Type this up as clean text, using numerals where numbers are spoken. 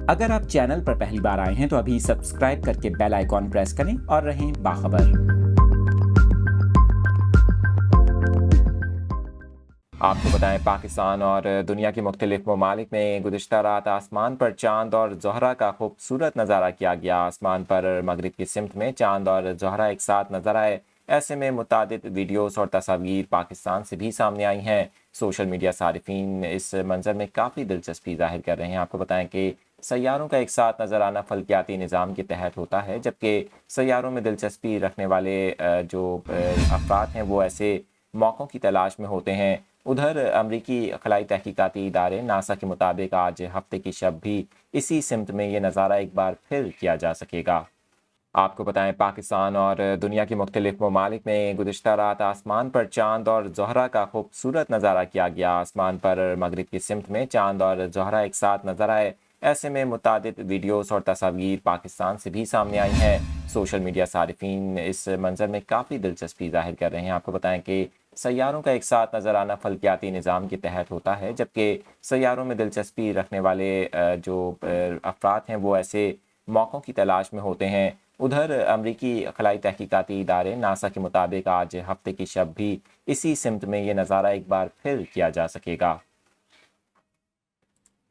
اگر آپ چینل پر پہلی بار آئے ہیں تو ابھی سبسکرائب کر کے بیل آئیکن پریس کریں اور رہیں باخبر۔ آپ کو بتائیں، پاکستان اور دنیا کے مختلف ممالک میں گزشتہ رات آسمان پر چاند اور زہرہ کا خوبصورت نظارہ کیا گیا۔ آسمان پر مغرب کی سمت میں چاند اور زہرہ ایک ساتھ نظر آئے۔ ایسے میں متعدد ویڈیوز اور تصاویر پاکستان سے بھی سامنے آئی ہیں۔ سوشل میڈیا صارفین اس منظر میں کافی دلچسپی ظاہر کر رہے ہیں۔ آپ کو بتائیں کہ سیاروں کا ایک ساتھ نظر آنا فلکیاتی نظام کے تحت ہوتا ہے، جبکہ سیاروں میں دلچسپی رکھنے والے جو افراد ہیں وہ ایسے موقعوں کی تلاش میں ہوتے ہیں۔ ادھر امریکی خلائی تحقیقاتی ادارے ناسا کے مطابق آج ہفتے کی شب بھی اسی سمت میں یہ نظارہ ایک بار پھر کیا جا سکے گا۔ آپ کو بتائیں، پاکستان اور دنیا کے مختلف ممالک میں گزشتہ رات آسمان پر چاند اور زہرہ کا خوبصورت نظارہ کیا گیا۔ آسمان پر مغرب کی سمت میں چاند اور زہرہ ایک ساتھ نظر آئے۔ ایسے میں متعدد ویڈیوز اور تصاویر پاکستان سے بھی سامنے آئی ہیں۔ سوشل میڈیا صارفین اس منظر میں کافی دلچسپی ظاہر کر رہے ہیں۔ آپ کو بتائیں کہ سیاروں کا ایک ساتھ نظر آنا فلکیاتی نظام کے تحت ہوتا ہے، جبکہ سیاروں میں دلچسپی رکھنے والے جو افراد ہیں وہ ایسے موقعوں کی تلاش میں ہوتے ہیں۔ ادھر امریکی خلائی تحقیقاتی ادارے ناسا کے مطابق آج ہفتے کی شب بھی اسی سمت میں یہ نظارہ ایک بار پھر کیا جا سکے گا۔